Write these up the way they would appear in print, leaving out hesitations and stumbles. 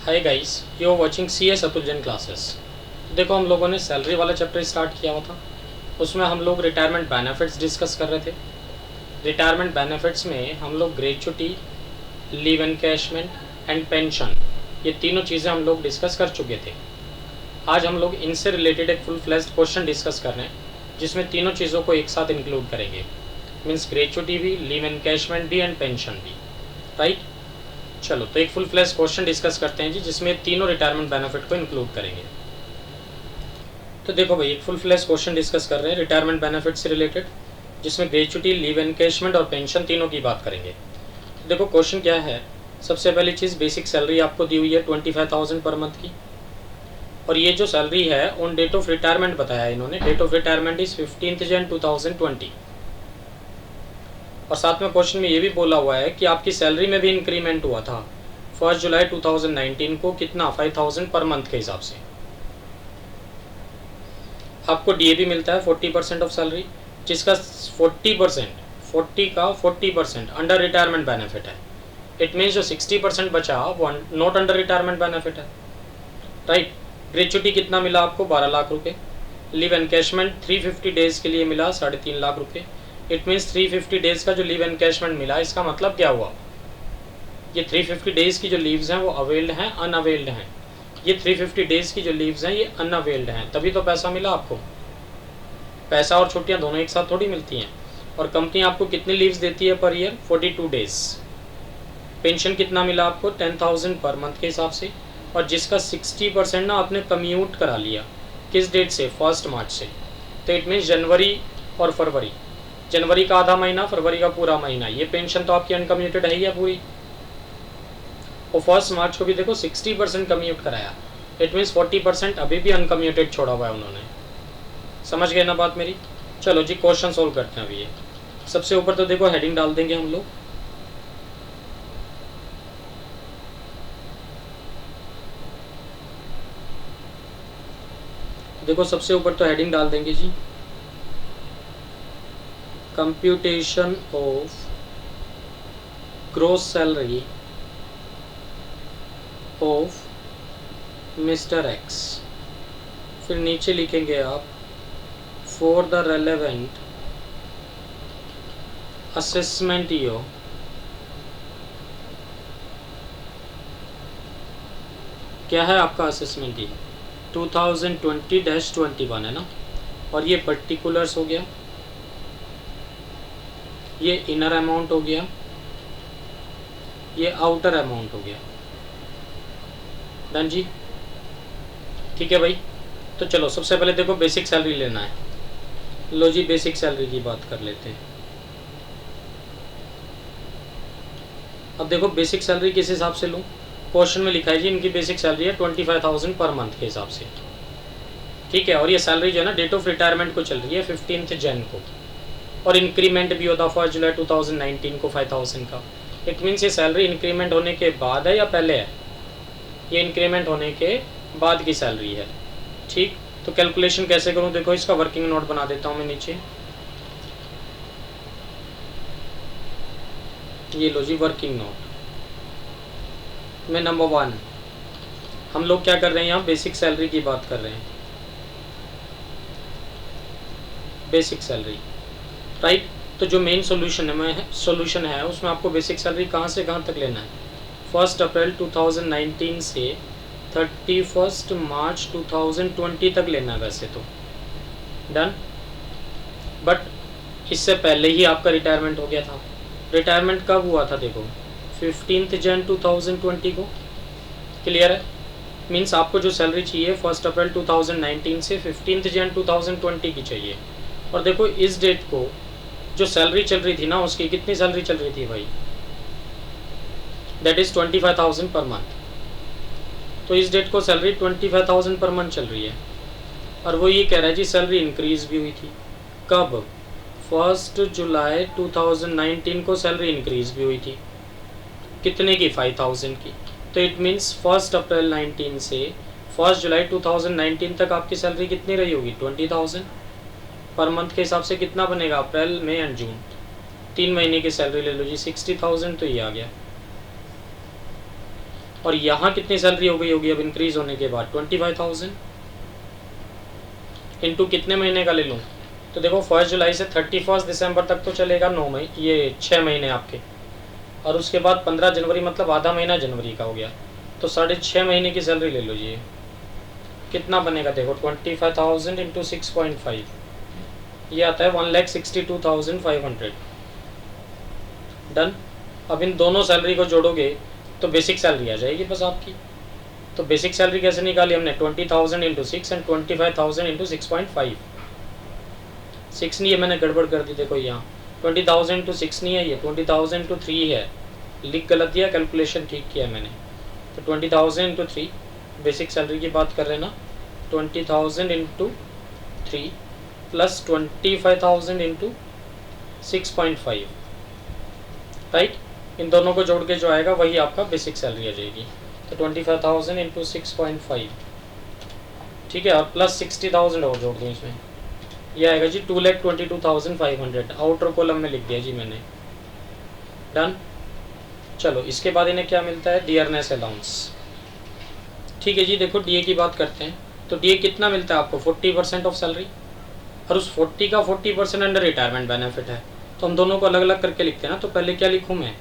Hi guys, you are watching CS Atul classes. देखो, हम लोगों ने सैलरी वाला चैप्टर स्टार्ट किया हुआ था। उसमें हम लोग रिटायरमेंट बेनिफिट्स डिस्कस कर रहे थे। रिटायरमेंट बेनिफिट्स में हम लोग gratuity, leave encashment and pension, ये तीनों चीज़ें हम लोग डिस्कस कर चुके थे। आज हम लोग इनसे रिलेटेड एक फुल फ्लेज्ड क्वेश्चन डिस्कस कर रहे हैं, जिसमें तीनों चीज़ों को एक साथ इंक्लूड करेंगे। मीन्स ग्रेच्युटी भी, लीव एनकैशमेंट भी एंड पेंशन भी, राइट। चलो, तो एक फुल फ्लैश क्वेश्चन डिस्कस करते हैं जी, जिसमें तीनों रिटायरमेंट बेनिफिट को इंक्लूड करेंगे। तो देखो भाई, एक फुल फ्लैश क्वेश्चन डिस्कस कर रहे हैं रिटायरमेंट बेनिफिट से रिलेटेड, जिसमें ग्रेच्युटी, लीव एनकैशमेंट और पेंशन तीनों की बात करेंगे। तो देखो, क्वेश्चन क्या है। सबसे पहली चीज़, बेसिक सैलरी आपको दी हुई है 25,000 पर मंथ की, और ये जो सैलरी है ऑन डेट ऑफ रिटायरमेंट बताया है इन्होंने। डेट ऑफ रिटायरमेंट इज 15 जन 2020। और साथ में क्वेश्चन में ये भी बोला हुआ है कि आपकी सैलरी में भी इंक्रीमेंट हुआ था 1 जुलाई 2019 को। कितना? 5,000 पर मंथ के हिसाब से। आपको DA भी मिलता है 40% ऑफ सैलरी, जिसका 40% अंडर रिटायरमेंट बेनिफिट है। इट मीन्स जो 60% बचा वो नॉट अंडर रिटायरमेंट बेनिफिट है, राइट। ग्रेच्युटी कितना मिला आपको? 12 लाख रुपये। लीव एनकैशमेंट 350 डेज के लिए मिला 3.5 लाख रुपये। इट मीन्स 350 डेज का जो लीव एनकैशमेंट मिला, इसका मतलब क्या हुआ? ये 350 डेज की जो लीव्स हैं वो अवेल्ड हैं, अनअवेल्ड हैं। ये 350 डेज की जो लीव्स हैं ये अनअवेल्ड हैं, तभी तो पैसा मिला आपको। पैसा और छुट्टियां दोनों एक साथ थोड़ी मिलती हैं। और कंपनी आपको कितनी लीव्स देती है पर ईयर? 42 डेज। पेंशन कितना मिला आपको? 10,000 पर मंथ के हिसाब से, और जिसका 60% ना आपने कम्यूट करा लिया। किस डेट से? 1 मार्च से। तो इट मीन्स जनवरी और फरवरी। जनवरी का आधा महीना, फरवरी का पूरा महीना, ये पेंशन तो आपकी अनकम्यूटेड है ही है पूरी। और 1 मार्च को भी देखो 60% कम्यूट कराया। इट मीन्स 40% अभी भी अनकम्यूटेड छोड़ा हुआ है उन्होंने। समझ गए ना बात मेरी? चलो जी, क्वेश्चन सोल्व करते हैं अभी। ये सबसे ऊपर तो देखो हेडिंग डाल देंगे हम लोग। देखो, सबसे ऊपर तो हेडिंग डाल देंगे जी, computation of gross salary of mister X. फिर नीचे लिखेंगे आप for the relevant assessment year क्या है आपका असेसमेंट ईयर? 2020-21 है ना। और ये पर्टिकुलर्स हो गया, ये इनर अमाउंट हो गया, ये आउटर अमाउंट हो गया। डन जी, ठीक है भाई। तो चलो, सबसे पहले देखो बेसिक सैलरी लेना है। लो जी, बेसिक सैलरी की बात कर लेते हैं। अब देखो, बेसिक सैलरी किस हिसाब से लूँ? क्वेश्चन में लिखा है जी, इनकी बेसिक सैलरी है 25,000 पर मंथ के हिसाब से, ठीक है। और ये सैलरी जो है ना, डेट ऑफ रिटायरमेंट को चल रही है 15 जन को, और इंक्रीमेंट भी होता 1 जुलाई 2019 को 5,000 का। इट मीन्स ये सैलरी इंक्रीमेंट होने के बाद है या पहले है? ये इंक्रीमेंट होने के बाद की सैलरी है, ठीक। तो कैलकुलेशन कैसे करूँ? देखो, इसका वर्किंग नोट बना देता हूँ मैं नीचे। ये लो जी, वर्किंग नोट में नंबर 1 हम लोग क्या कर रहे हैं यहाँ? बेसिक सैलरी की बात कर रहे हैं। Basic salary, right. तो जो मेन सोल्यूशन है उसमें आपको बेसिक सैलरी कहाँ से कहाँ तक लेना है? 1 अप्रैल 2019 से 31 मार्च 2020 तक लेना है वैसे तो। डन। बट इससे पहले ही आपका रिटायरमेंट हो गया था। रिटायरमेंट कब हुआ था? देखो, 15 जन 2020 को। क्लियर है? मीन्स आपको जो सैलरी चाहिए 1 अप्रैल 2019 से 15 जन 2020 की चाहिए। और देखो, इस डेट को जो सैलरी चल रही थी ना, उसकी कितनी सैलरी चल रही थी भाई? That is 25,000 per month. तो इस डेट को सैलरी 25,000 पर मंथ चल रही है, और वो ये कह रहा है जी सैलरी इंक्रीज भी हुई थी। कब? 1 जुलाई 2019 को सैलरी इंक्रीज भी हुई थी। कितने की? 5,000 की। तो इट मीन्स 1 अप्रैल 19 से 1 जुलाई 2019 तक आपकी सैलरी कितनी रही होगी? 20,000 पर मंथ के हिसाब से। कितना बनेगा? अप्रैल, मई एंड जून, 3 महीने की सैलरी ले लो जी, 60,000। तो ये आ गया। और यहाँ कितनी सैलरी हो गई होगी अब इंक्रीज होने के बाद 25,000 इंटू कितने महीने का ले लूँ, तो देखो 1 जुलाई से 31 दिसंबर तक तो चलेगा 9 महीने, ये 6 महीने आपके, और उसके बाद 15 जनवरी मतलब आधा महीना जनवरी का हो गया, तो 6.5 महीने की सैलरी ले लो जी। कितना बनेगा देखो 25,000 इंटू 6.5, ये आता है 1,62,500। डन। अब इन दोनों सैलरी को जोड़ोगे तो बेसिक सैलरी आ जाएगी बस आपकी। तो बेसिक सैलरी कैसे निकाली हमने, 20,000 इंटू 6 एंड 25,000 इंटू 6.5। 6 नहीं है, मैंने गड़बड़ कर दी, देखो यहाँ 20,000 इंटू 6 नहीं है, ये 20,000 इंटू 3 है, लिख गलत दिया, कैलकुलेशन ठीक किया मैंने। तो 20,000 इंटू 3 बेसिक सैलरी की बात कर रहे हैं ना, 20,000 इंटू 3 प्लस 25,000 इंटू 6.5, राइट। इन दोनों को जोड़ के जो आएगा वही आपका बेसिक सैलरी आ जाएगी। तो 25,000 इंटू 6.5, ठीक है, और प्लस 60,000 और जोड़ दें इसमें, ये आएगा जी 2,22,500। आउटर कॉलम में लिख दिया जी मैंने। डन। चलो इसके बाद इन्हें क्या मिलता है, डियरनेस अलाउंस। ठीक है जी, देखो डीए की बात करते हैं। तो डीए कितना मिलता है आपको, 40% ऑफ सैलरी, और उस 40 का 40% अंडर रिटायरमेंट बेनिफिट है। तो हम दोनों को अलग अलग करके लिखते हैं ना, तो पहले क्या लिखूँ मैं,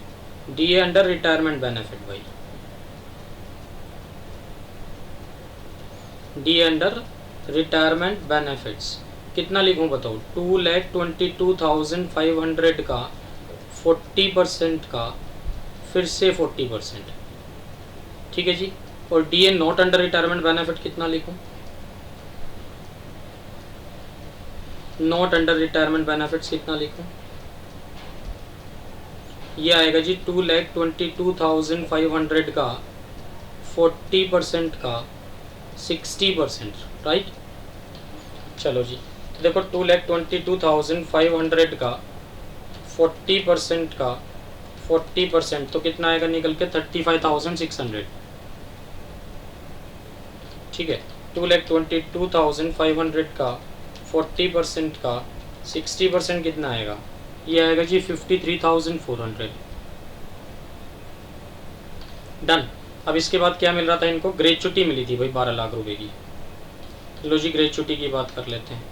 डीए अंडर रिटायरमेंट बेनिफिट भाई, डीए अंडर रिटायरमेंट बेनिफिट्स कितना लिखूँ बताओ, 2,22,500 का 40% का फिर से 40%, ठीक है जी। और DA not under retirement benefit कितना लिखूँ, नॉट अंडर रिटायरमेंट बेनिफिट्स कितना लिखूँ, ये आएगा जी 2,22,500 का 40% का 60%, राइट। चलो जी, तो देखो 2,22,500 का 40% का 40%, तो कितना आएगा निकल के 35,600, ठीक है। 2,22,500 का 40% का 60% कितना आएगा, ये आएगा जी 53,400। डन। अब इसके बाद क्या मिल रहा था इनको, ग्रेचुटी मिली थी भाई 12 लाख रुपए की। लो जी ग्रेचुटी की बात कर लेते हैं।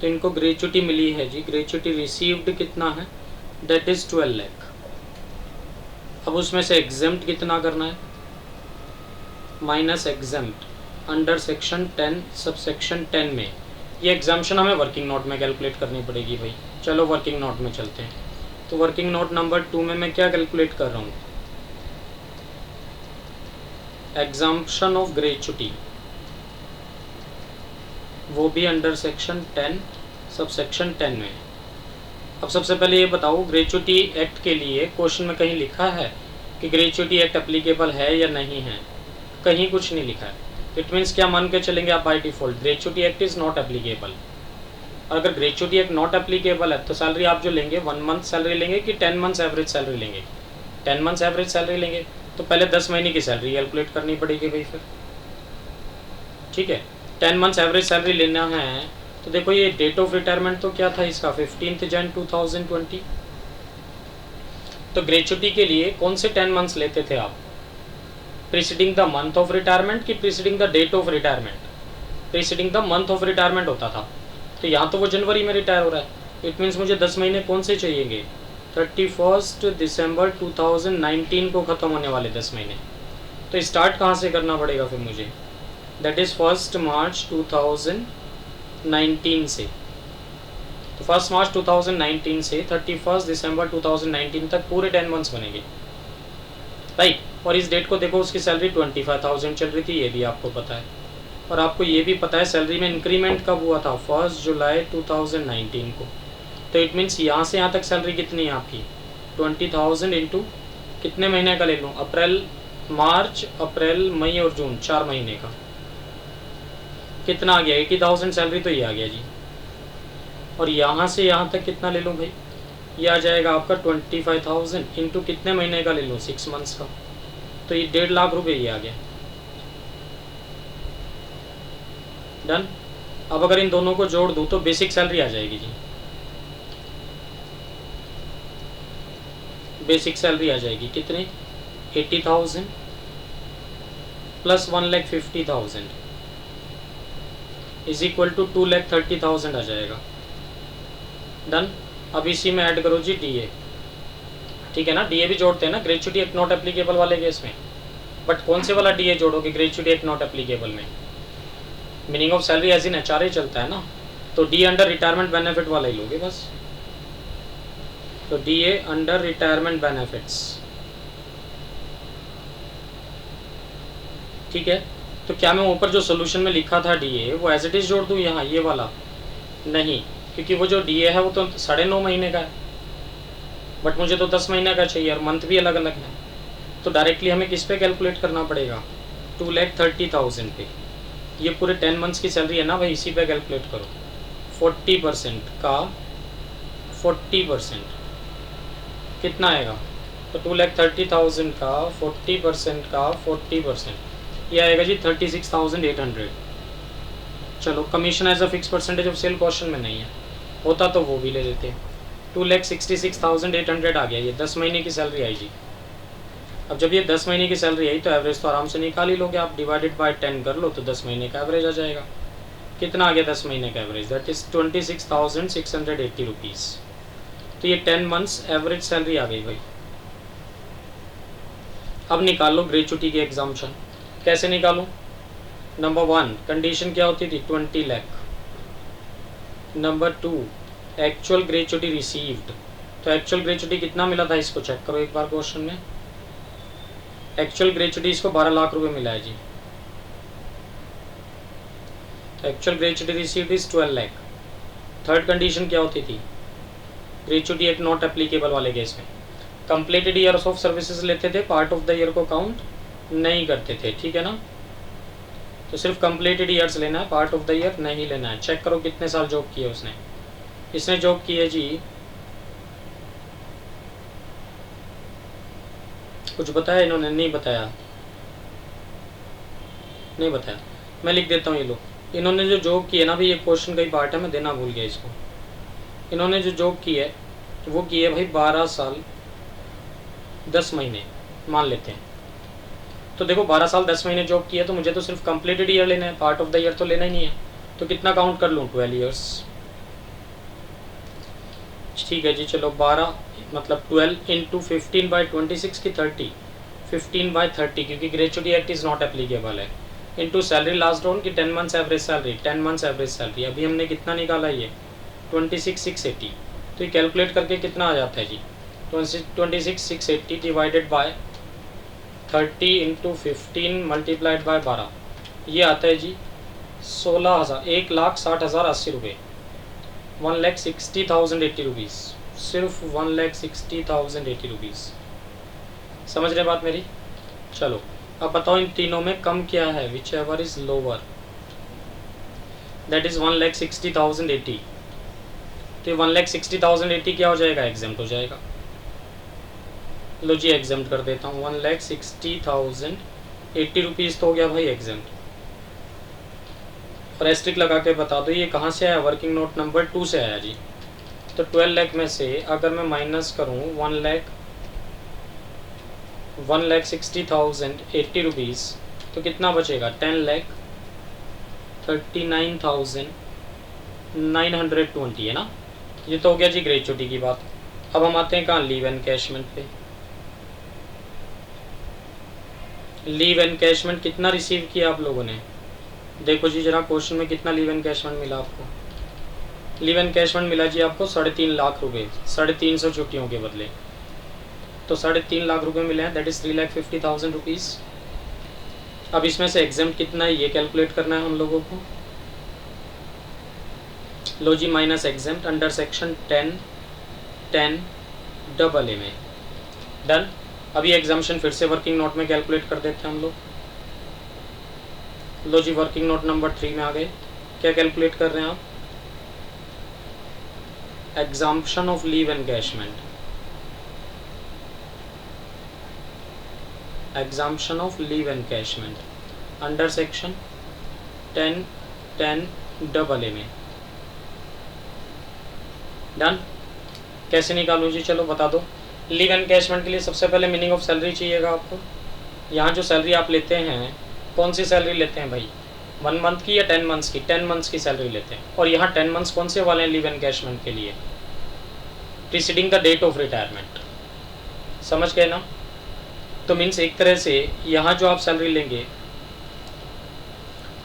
तो इनको ग्रेचुटी मिली है जी, ग्रेचुटी रिसीव्ड कितना है, दैट इज 12 लाख। अब उसमें से एग्जेम्प्ट कितना करना है, minus exempt under section 10 sub section 10 में, ये एग्जाम्पशन हमें वर्किंग नोट में कैलकुलेट करनी पड़ेगी भाई। चलो वर्किंग नोट में चलते हैं। तो वर्किंग नोट नंबर 2 में मैं क्या कैलकुलेट कर रहा हूँ, एग्जाम्पशन ऑफ ग्रेचुटी, वो भी अंडर सेक्शन 10 सब सेक्शन 10 में। अब सबसे पहले ये बताओ, ग्रेचुटी एक्ट के लिए क्वेश्चन में कहीं लिखा है कि ग्रेचुटी एक्ट एप्लीकेबल है या नहीं है, कहीं कुछ नहीं लिखा है। इट मीन्स क्या मान के चलेंगे आप by default, gratuity act is not applicable. और अगर ग्रेचुटी एक्ट नॉट एप्लीकेबल है तो सैलरी आप जो लेंगे 1 मंथ सैलरी लेंगे कि 10 मंथ्स एवरेज सैलरी लेंगे, 10 मंथ्स एवरेज सैलरी लेंगे, तो पहले 10 महीने की सैलरी कैलकुलेट करनी पड़ेगी भाई फिर, ठीक है। 10 मंथ्स एवरेज सैलरी लेना है, तो देखो ये डेट ऑफ रिटायरमेंट तो क्या था इसका, 15 जन 2020। तो ग्रेचुटी के लिए कौन से 10 मंथ्स लेते थे आप, preceding the month of retirement कि preceding the date of retirement, preceding the month of retirement होता था। तो यहाँ तो वो जनवरी में रिटायर हो रहा है, इट मीन्स मुझे 10 महीने कौन से चाहिएंगे, 31 दिसंबर 2019 को ख़त्म होने वाले 10 महीने। तो स्टार्ट कहाँ से करना पड़ेगा फिर मुझे, दैट इज़ 1 मार्च 2019 से। तो 1 मार्च 2019 से 31 दिसंबर 2019 तक पूरे 10 मंथ्स बनेंगे, राइट। और इस डेट को देखो उसकी सैलरी 25,000 चल रही थी, ये भी आपको पता है। और आपको ये भी पता है सैलरी में इंक्रीमेंट कब हुआ था, 1 जुलाई 2019 को। तो इट मीन्स यहाँ से यहाँ तक सैलरी कितनी है आपकी, 20,000 इंटू कितने महीने का ले लूँ, अप्रैल मार्च अप्रैल मई और जून, 4 महीने का कितना आ गया, 80,000 सैलरी तो ये आ गया जी। और यहाँ से यहाँ तक कितना ले लूँ भाई, ये आ जाएगा आपका 25,000 इंटू कितने महीने का ले लूँ, 6 मंथ्स का, तो ये 1.5 लाख रुपए ये आ गया। डन। अब अगर इन दोनों को जोड़ दूँ तो बेसिक सैलरी आ जाएगी जी, बेसिक सैलरी आ जाएगी कितनी, 80,000 प्लस 1,50,000 इज इक्वल टू 2,30,000 आ जाएगा। डन। अब इसी में ऐड करो जी DA, ठीक है ना, DA भी जोड़ते हैं ना ग्रेच्युटी एक्ट नॉट एप्लीकेबल वाले केस में, बट कौन से वाला DA जोड़ोगे ग्रेच्युटी एक्ट नॉट एप्लीकेबल में? Meaning of salary as in HRA चलता है ना, तो DA अंडर रिटायरमेंट बेनिफिट वाला ही लोगे बस। तो DA अंडर रिटायरमेंट बेनिफिट्स, ठीक है। तो क्या मैं ऊपर जो सोल्यूशन में लिखा था DA वो एज इट इज जोड़ दूँ यहाँ ये वाला? नहीं, क्योंकि वो जो DA है वो तो 9.5 महीने का है, बट मुझे तो 10 महीने का चाहिए और मंथ भी अलग अलग है। तो डायरेक्टली हमें किस पे कैलकुलेट करना पड़ेगा? 2,30,000 पे। ये पूरे 10 मंथ्स की सैलरी है ना भाई, इसी पे कैलकुलेट करो। 40% का 40% कितना आएगा? तो 2,30,000 का 40% का 40% ये आएगा जी 36,800। चलो, commission as a fix percentage of sale question में नहीं है, होता तो वो भी ले लेते। 2,66,800 आ गया, ये 10 महीने की सैलरी आई जी। अब जब ये 10 महीने की सैलरी आई तो एवरेज तो आराम से निकाल ही लोगे आप, डिवाइडेड बाय 10 कर लो तो 10 महीने का एवरेज आ जाएगा। कितना आ गया 10 महीने का एवरेज? That is 26,680 rupees. तो ये 10 मंथ्स एवरेज सैलरी आ गई भाई। अब निकाल लो ग्रेच्युटी की एग्जाम्पशन। कैसे निकालूं? नंबर 1 कंडीशन क्या होती थी? 20 lakh. Number 2 actual gratuity received. तो एक्चुअल ग्रेच्युटी कितना मिला था इसको चेक करो एक बार क्वेश्चन में। एक्चुअल ग्रेच्युटी इसको 12 लाख रुपए मिला है जी। Actual gratuity received is 12 lakh. Third condition क्या होती थी? ग्रेच्युटी एक्ट नॉट एप्लीकेबल वाले केस में कंप्लीटेड ईयर्स ऑफ सर्विसेज लेते थे, पार्ट ऑफ द ईयर को काउंट नहीं करते थे, ठीक है ना। तो सिर्फ कंप्लीटेड ईयर्स लेना है, पार्ट ऑफ द ईयर नहीं लेना है। चेक करो कितने साल जॉब किए उसने। इसने जॉब की है जी, कुछ बताया इन्होंने? नहीं बताया, नहीं बताया। मैं लिख देता हूँ ये लो। इन्होंने जो जॉब की है ना भाई, ये क्वेश्चन का ही पार्ट है, मैं देना भूल गया इसको। इन्होंने जो जॉब की है वो की है भाई 12 साल 10 महीने मान लेते हैं। तो देखो 12 साल 10 महीने जॉब की है, तो मुझे तो सिर्फ कंप्लीटेड ईयर लेना है, पार्ट ऑफ द ईयर तो लेना ही नहीं है। तो कितना काउंट कर लूँ? 12 ईयर्स, ठीक है जी। चलो 12 मतलब 12 इंटू 15/26 की 30, 15/30 क्योंकि gratuity act is not applicable है, इंटू सैलरी लास्ट डाउन की 10 months average salary, 10 months average salary. अभी हमने कितना निकाला? ये 26,680। तो ये कैलकुलेट करके कितना आ जाता है जी? 26,680 divided by 30 into 15 multiplied by 12, ये आता है जी 16,000, 1,60,080 रुपये, 1,60,080 रुपीज़, सिर्फ 1,60,080 रुपीज़। समझ रहे बात मेरी? चलो अब बताओ इन तीनों में कम क्या है? Which ever is lower, that is 1,60,080। तो 1,60,080 क्या हो जाएगा? एग्जाम्प्ट हो जाएगा। लो जी एग्जाम्प्ट कर देता हूँ, 1,60,080 रुपीज़ तो हो गया भाई एग्जाम्प्ट। और एस्ट्रिक लगा के बता दो ये कहाँ से आया? वर्किंग नोट नंबर 2 से आया जी। तो 12 लाख में से अगर मैं माइनस करूँ 1,60,080 रुपीज़ तो कितना बचेगा? 10,39,920 है ना। ये तो हो गया जी ग्रेच्युटी की बात। अब हम आते हैं कहाँ? लीव एनकैशमेंट पे। लीव एनकैशमेंट कितना रिसीव किया आप लोगों ने? देखो जी जरा क्वेश्चन में कितना लीव एनकैशमेंट मिला आपको? लीव एनकैशमेंट मिला जी आपको 3.5 लाख रुपए, 350 छुट्टियों के बदले। तो 3.5 लाख रुपए मिले हैं, दैट इज़ 3,50,000 रुपीज़। अब इसमें से एग्जाम्प्ट कितना है ये कैलकुलेट करना है हम लोगों को। लो जी minus exempt under section 10(10)(a) में। डन। अभी एग्जाम्पशन फिर से वर्किंग नोट में कैलकुलेट कर देते हैं हम लोग। लो जी वर्किंग नोट नंबर 3 में आ गए। क्या कैलकुलेट कर रहे हैं आप? Exemption of leave encashment, exemption of leave encashment under section 10(10)(a) में। डन। कैसे निकालूँ जी? चलो बता दो। लीव एनकैशमेंट के लिए सबसे पहले मीनिंग ऑफ सैलरी चाहिएगा आपको। यहाँ जो सैलरी आप लेते हैं, कौन सी सैलरी लेते हैं भाई, 1 मंथ की या 10 मंथ्स की? 10 मंथ्स की सैलरी लेते हैं। और यहाँ 10 मंथ्स कौन से वाले हैं लीव एनकैशमेंट के लिए? Preceding the date of retirement. समझ गए ना? तो मीन्स एक तरह से यहाँ जो आप सैलरी लेंगे,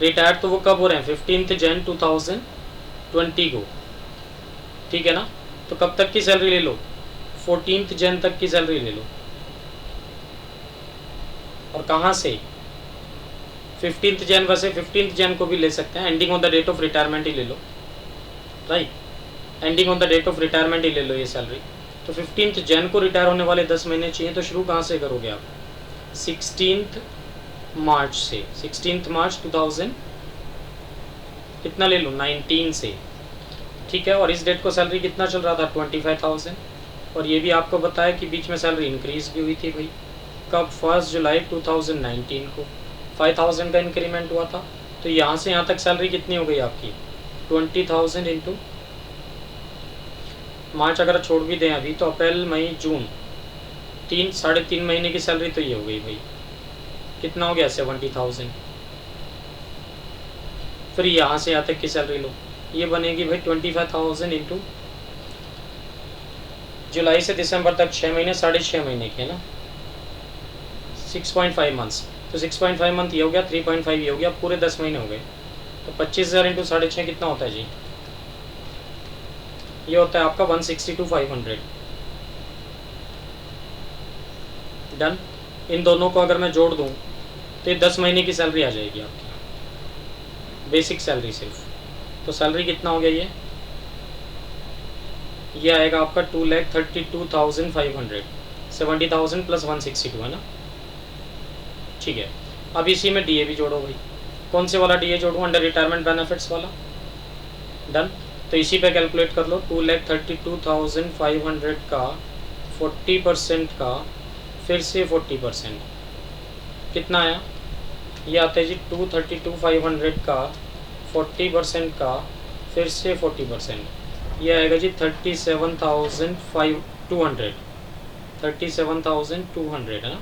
रिटायर तो वो कब हो रहे हैं, 15 जन 2020 को, ठीक है ना? तो कब तक की सैलरी ले लो, 14 जन तक की सैलरी ले लो। और कहाँ से, 15 जन, वैसे 15 जन को भी ले सकते हैं, ending on the date of retirement ही ले लो, right? Ending on the date of retirement ही ले लो ये सैलरी। तो 15 जन को रिटायर होने वाले 10 महीने चाहिए, तो शुरू कहाँ से करोगे आप, 16 मार्च से। 16 मार्च 2000 कितना ले लो, 19 से, ठीक है? और इस डेट को सैलरी कितना चल रहा था, 25,000। और ये भी आपको बताया कि बीच में सैलरी इंक्रीज भी हुई थी भाई, कब, 1 जुलाई 2019 को 5,000 का इंक्रीमेंट हुआ था। तो यहाँ से यहाँ तक सैलरी कितनी हो गई आपकी, 20,000 इंटू मार्च अगर छोड़ भी दें अभी, तो अप्रैल मई जून, 3-3.5 महीने की सैलरी तो ये हो गई भाई, कितना हो गया, 70,000। फिर यहाँ से यहाँ तक की सैलरी लो, ये बनेगी भाई 25,000 इंटू जुलाई से दिसंबर तक 6 महीने, 6.5 महीने के, है ना, 6.5 मंथ्स। तो 6.5 मंथ ये हो गया, 3.5 ये हो गया, पूरे 10 महीने हो गए। तो 25,000 इंटू 6.5 कितना होता है जी, ये होता है आपका 162,500। डन। इन दोनों को अगर मैं जोड़ दूं तो ये 10 महीने की सैलरी आ जाएगी आपकी, बेसिक सैलरी सिर्फ। तो सैलरी कितना हो गया ये आएगा आपका 2,32,500, 70,000 प्लस 162, है ना, ठीक है? अब इसी में डीए भी जोड़ो भाई। कौन से वाला डीए जोड़ूँ, अंडर रिटायरमेंट बेनिफिट्स वाला। डन। तो इसी पे कैलकुलेट कर लो, 2,32,500 का 40% का, फिर से 40% कितना आया, ये आता है जी 232,500 का 40% का, फिर से 40%, ये आएगा जी 37,200, 37,200, है ना?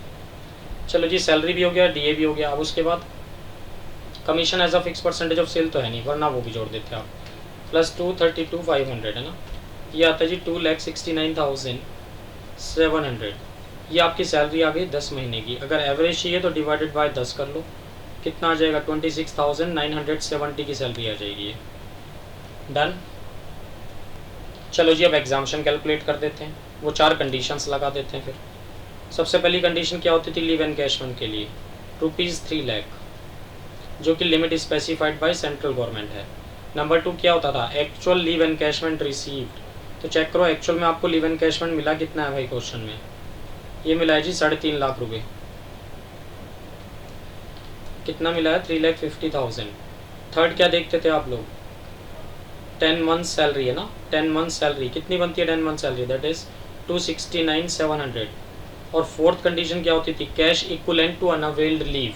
चलो जी, सैलरी भी हो गया, डीए भी हो गया। अब उसके बाद commission as a fix percentage of sale तो है नहीं, वरना वो भी जोड़ देते आप, प्लस 232,500, है ना, ये आता है जी 2,69,700। ये आपकी सैलरी आ गई 10 महीने की। अगर एवरेज चाहिए तो डिवाइडेड बाय 10 कर लो, कितना आ जाएगा, 26,970 की सैलरी आ जाएगी ये। डन। चलो जी, अब एग्जाम्शन कैलकुलेट कर देते हैं, वो 4 कंडीशंस लगा देते हैं। फिर सबसे पहली कंडीशन क्या होती थी लीव एनकैशमेंट के लिए, ₹3 लाख, जो कि limit specified by central government है। नंबर 2 क्या होता था, एक्चुअल लीव एनकैशमेंट रिसीव्ड। तो चेक करो एक्चुअल में आपको लीव एनकैशमेंट मिला कितना है भाई, क्वेश्चन में ये मिला है जी 3.5 लाख रुपए। कितना मिला है, 3,50,000। थर्ड क्या देखते थे आप लोग, 10 मंथ सैलरी, है ना, 10 मंथ सैलरी कितनी बनती है, 10 मंथ सैलरी दैट इज 269,700। और फोर्थ कंडीशन क्या होती थी, cash equivalent to unavailed leave.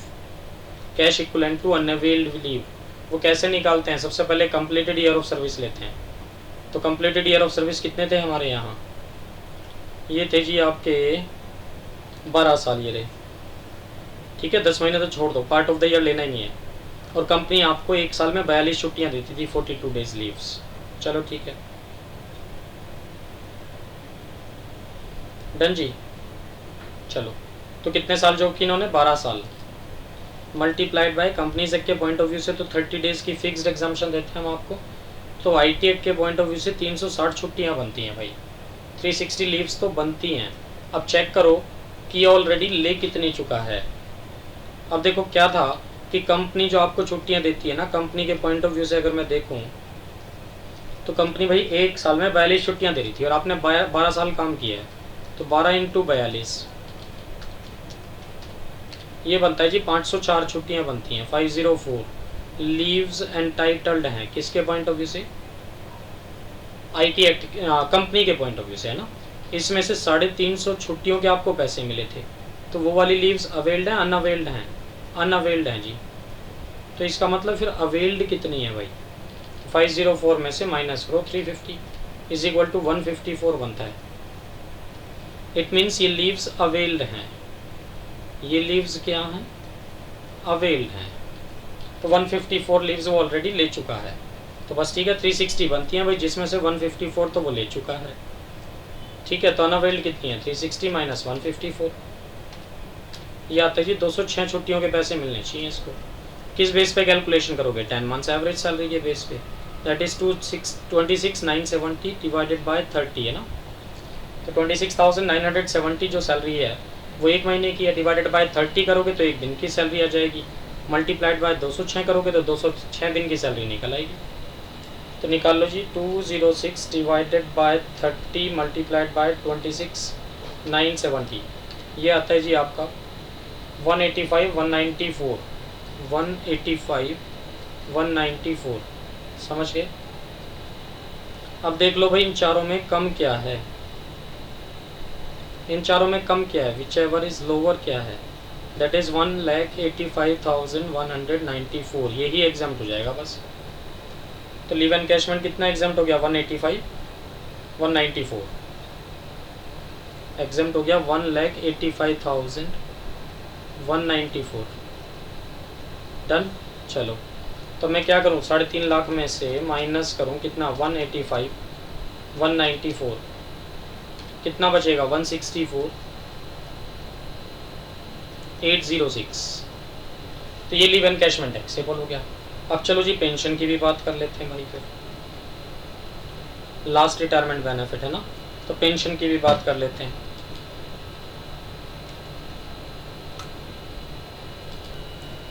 Cash equivalent to unavailed leave वो कैसे निकालते हैं, सबसे पहले कंप्लीटेड ईयर ऑफ सर्विस लेते हैं। तो कंप्लीटेड ईयर ऑफ सर्विस कितने थे हमारे यहाँ, ये थे जी आपके 12 साल ये रहे, ठीक है? 10 महीने तो छोड़ दो, पार्ट ऑफ द ईयर लेना ही नहीं है। और कंपनी आपको 1 साल में 42 छुट्टियाँ देती थी, 42 डेज लीव्स। चलो ठीक है, डन जी। चलो, तो कितने साल जॉब की इन्होंने, 12 साल, मल्टीप्लाइड बाय कंपनीज एक्ट के पॉइंट ऑफ व्यू से तो 30 डेज की फिक्स्ड एग्जाम्पशन देते हैं हम आपको। तो आईटी एक्ट के पॉइंट ऑफ व्यू से 360 छुट्टियाँ बनती हैं भाई, 360 लीव्स तो बनती हैं। अब चेक करो कि ऑलरेडी ले कितनी चुका है। अब देखो क्या था कि कंपनी जो आपको छुट्टियां देती है ना, कंपनी के पॉइंट ऑफ व्यू से अगर मैं देखूं तो कंपनी भाई 1 साल में 42 छुट्टियां दे रही थी और आपने 12 साल काम किया है, तो 12 इंटू 42 ये बनता है जी 504 छुट्टियां बनती हैं, 504 लीव्स एंटाइटल्ड हैं। किसके पॉइंट ऑफ व्यू से, आईटी एक्ट कंपनी के पॉइंट ऑफ व्यू से, है ना। इसमें से 350 छुट्टियों के आपको पैसे मिले थे, तो वो वाली लीव्स अवेल्ड हैं, अनअवेल्ड हैं, अनअवेल्ड हैं जी। तो इसका मतलब फिर अवेल्ड कितनी है भाई, 504 में से माइनस करो 350 इज इक्वल टू 154 बनता है। इट मीन्स ये लीव्स अवेल्ड हैं, ये लीव्स क्या हैं, अवेल्ड हैं। तो 154 लीव्स वो ऑलरेडी ले चुका है, तो बस ठीक है 360 बनती हैं भाई, जिसमें से 154 तो वो ले चुका है। ठीक है, तो अनअवेल्ड कितनी है, 360 माइनस 154, ये आता है जी 206 छुट्टियों के पैसे मिलने चाहिए इसको। किस बेस पे कैलकुलेशन करोगे, 10 मंथ्स एवरेज सैलरी के बेस पे, दैट इज 26,970 डिवाइडेड बाय 30 है ना। तो 26,970 जो सैलरी है वो एक महीने की है, डिवाइडेड बाय 30 करोगे तो एक दिन की सैलरी आ जाएगी, मल्टीप्लाइड बाय 206 करोगे तो 206 दिन की सैलरी निकल आएगी। तो निकाल लो जी, 206 डिवाइडेड बाय 30 मल्टीप्लाइड बाय 26,970, ये आता है जी आपका 185 194 185 194, समझ गए। अब देख लो भाई इन चारों में कम क्या है, इन चारों में कम क्या है, विच एवर इज लोअर क्या है, दैट इज 1,85,194, यही एग्जाम्प्ट हो जाएगा बस। तो लीव एनकैशमेंट कितना एग्जाम्प्ट हो गया, 185 194 एग्जाम्प्ट हो गया 1,85,194। डन। चलो तो मैं क्या करूं, 3.5 लाख में से माइनस करूं कितना, 185 194, कितना बचेगा 164 806। तो ये लीव एनकैशमेंट एक्सेबल हो गया। अब चलो जी पेंशन की भी बात कर लेते हैं भाई, फिर लास्ट रिटायरमेंट बेनिफिट है ना, तो पेंशन की भी बात कर लेते हैं।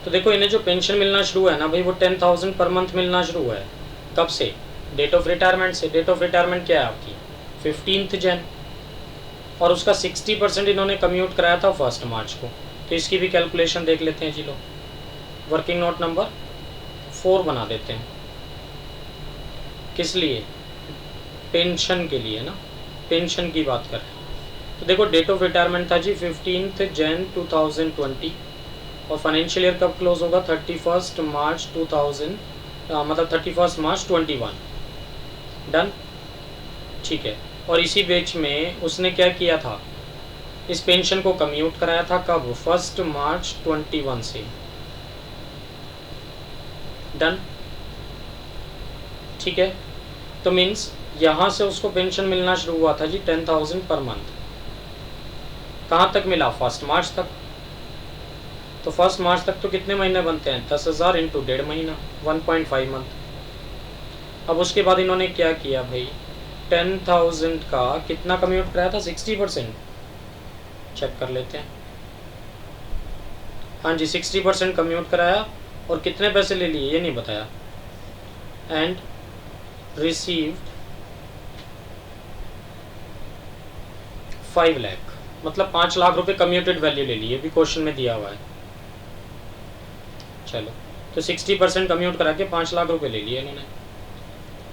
तो देखो इन्हें जो पेंशन मिलना शुरू है ना भाई, वो 10,000 पर मंथ मिलना शुरू हुआ है। कब से, डेट ऑफ रिटायरमेंट से। डेट ऑफ रिटायरमेंट क्या है आपकी 15 जन, और उसका 60% इन्होंने कम्यूट कराया था 1 मार्च को। तो इसकी भी कैलकुलेशन देख लेते हैं जी लो, वर्किंग नोट नंबर 4 बना देते हैं। किस लिए, पेंशन के लिए ना, पेंशन की बात करें तो देखो डेट ऑफ रिटायरमेंट था जी 15 जन 2020, और फाइनेंशियल ईयर कब क्लोज होगा, 31 मार्च 2000, मतलब 31 मार्च 21। डन, ठीक है। और इसी बैच में उसने क्या किया था, इस पेंशन को कम्यूट कराया था कब, 1 मार्च 21 से। डन, ठीक है। तो मीन्स यहाँ से उसको पेंशन मिलना शुरू हुआ था जी 10,000 पर मंथ। कहाँ तक मिला, 1 मार्च तक। तो 1 मार्च तक तो कितने महीने बनते हैं, 10,000 इंटू 1.5 महीना, 1.5 मंथ। अब उसके बाद इन्होंने क्या किया भाई, 10,000 का कितना कम्यूट कराया था, 60%। चेक कर लेते हैं, हाँ जी 60% कम्यूट कराया, और कितने पैसे ले लिए ये नहीं बताया। एंड रिसीव्ड 5 लाख, मतलब 5 लाख रुपए कम्यूटेड वैल्यू ले लिए, भी क्वेश्चन में दिया हुआ है। चलो तो 60% कम्यूट करा के 5 लाख रुपए ले लिए इन्होंने।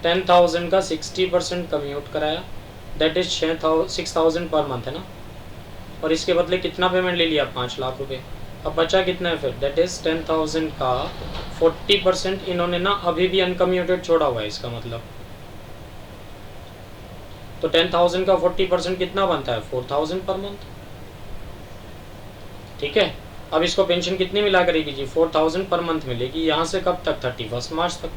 10,000 का 60% कम्यूट कराया, दैट इज 6,000 पर मंथ है ना, और इसके बदले कितना पेमेंट ले लिया, 5 लाख रुपए। अब बचा कितना है फिर, दैट इज 10,000 का 40% इन्होंने ना अभी भी अनकम्यूटेड छोड़ा हुआ है, इसका मतलब। तो 10,000 का 40% कितना बनता है, 4,000 पर मंथ। ठीक है, अब इसको पेंशन कितनी मिला करेगी जी, 4,000 पर मंथ मिलेगी, यहाँ से कब तक, 31 मार्च तक।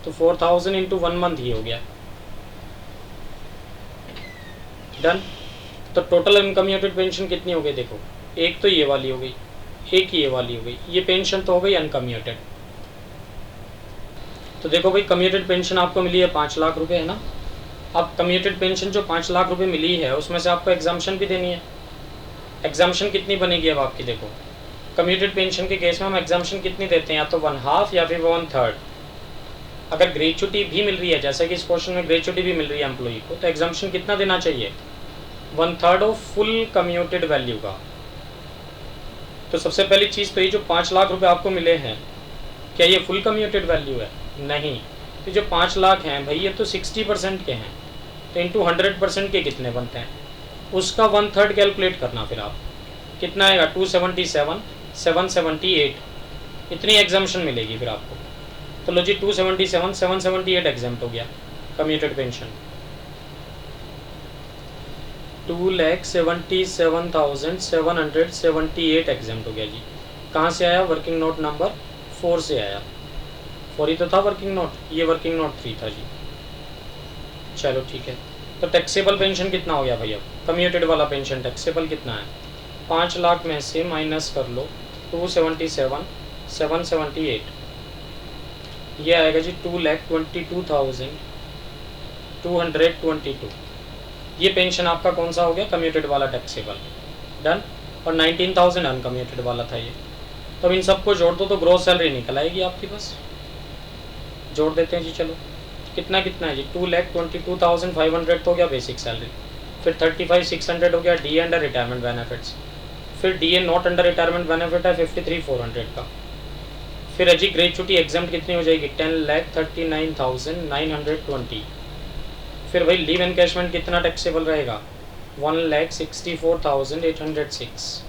तो 4,000 इंटू 1 मंथ ही हो गया। डन। तो टोटल अनकम्यूटेड पेंशन कितनी हो गई, देखो एक तो ये वाली हो गई, एक ये वाली हो गई, ये पेंशन तो हो गई अनकम्यूटेड। तो देखो भाई कम्यूटेड पेंशन आपको मिली है 5 लाख रुपए है ना। अब कम्यूटेड पेंशन जो 5 लाख रुपए मिली है उसमें से आपको एग्जाम्पशन भी देनी है। एग्जाम्पशन कितनी बनेगी अब आपकी, देखो कम्यूटेड पेंशन के केस में हम एग्जाम्पशन कितनी देते हैं, या तो 1/2 या फिर 1/3। अगर ग्रेचुटी भी मिल रही है, जैसे कि इस क्वेश्चन में ग्रेचुटी भी मिल रही है एम्प्लॉई को, तो एग्जाम्पशन कितना देना चाहिए, 1/3 ऑफ फुल कम्यूटेड वैल्यू का। तो सबसे पहली चीज़ तो ये जो 5 लाख रुपए आपको मिले हैं, क्या ये फुल कम्यूटेड वैल्यू है, नहीं। तो जो 5 लाख हैं भाई ये तो 60% के हैं, तो इंटू 100% के कितने बनते हैं, उसका 1/3 कैलकुलेट करना। फिर आप कितना आएगा, 277 778, इतनी एग्जाम्पशन मिलेगी फिर आपको। तो लो जी 277 778 एग्जाम्प्ट हो गया कम्यूटेड पेंशन। 2,77,778 एग्जाम्प्ट हो गया जी। कहाँ से आया? वर्किंग नोट नंबर 4 से आया। 4 ही तो था वर्किंग नोट, ये वर्किंग नोट 3 था जी। चलो ठीक है, तो टैक्सेबल पेंशन कितना हो गया भाई? अब कम्यूटेड वाला पेंशन टैक्सेबल कितना है? 5 लाख में से माइनस कर लो 277,778, ये आएगा जी 2,22,222। ये पेंशन आपका कौन सा हो गया? कम्यूटेड वाला टैक्सेबल। डन। और 19,000 अनकम्यूटेड वाला था ये। तो इन सबको जोड़ दो तो ग्रोस सैलरी निकल आएगी आपकी। बस जोड़ देते हैं जी। चलो कितना कितना है जी? 2,22,500 तो हो गया बेसिक सैलरी, फिर 35,600 हो गया डी अंडर रिटायरमेंट बेनिफिट्स, फिर D A not under retirement benefit है 53,400 का, फिर अजी ग्रेचुटी एग्जाम कितनी हो जाएगी? 10,39,920। फिर भाई लीव एनकैशमेंट कितना टैक्सेबल रहेगा? 1,64,806।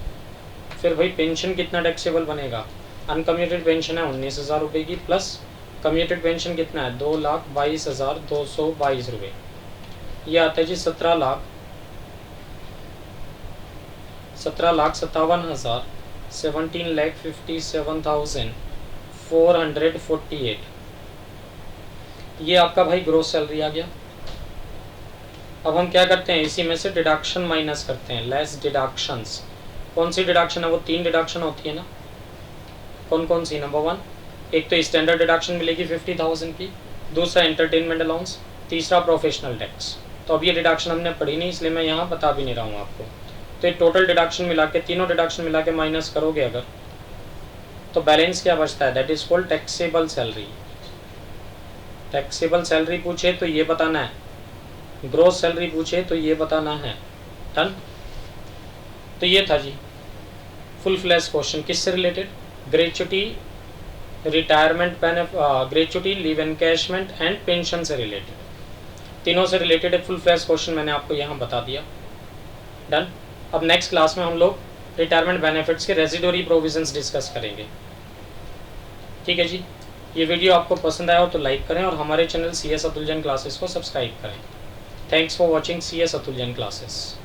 फिर भाई पेंशन कितना टैक्सेबल बनेगा? अनकम्यूटेड पेंशन है 19,000 रुपये की, प्लस कम्यूटेड पेंशन कितना है? 2,22,222 रुपये। ये आता है जी 17,57,000, 17,57,448। ये आपका भाई ग्रोस सैलरी आ गया। अब हम क्या करते हैं? इसी में से डिडक्शन माइनस करते हैं, लेस डिडक्शंस। कौन सी डिडक्शन है? वो 3 डिडक्शन होती है ना। कौन कौन सी? नंबर 1, एक तो स्टैंडर्ड डिडक्शन मिलेगी 50,000 की, दूसरा एंटरटेनमेंट अलाउंस, तीसरा प्रोफेशनल टैक्स। तो अब ये डिडक्शन हमने पढ़ी नहीं, इसलिए मैं यहाँ बता भी नहीं रहा हूँ आपको। तो ये टोटल डिडक्शन मिला के, तीनों डिडक्शन मिला के माइनस करोगे अगर, तो बैलेंस क्या बचता है? That is called taxable salary. Taxable salary पूछे तो ये बताना है, ग्रोस सैलरी पूछे तो ये बताना है। डन। तो ये था जी फुल फ्लैश क्वेश्चन। किससे related? Gratuity, retirement gratuity, leave encashment and pension से रिलेटेड, तीनों से रिलेटेड एक फुल फ्लैश क्वेश्चन मैंने आपको यहाँ बता दिया। डन। अब नेक्स्ट क्लास में हम लोग रिटायरमेंट बेनिफिट्स के रेजिडोरी प्रोविजंस डिस्कस करेंगे। ठीक है जी। ये वीडियो आपको पसंद आया हो तो लाइक करें और हमारे channel CS Atul Jain classes को सब्सक्राइब करें। Thanks for watching CS Atul Jain classes.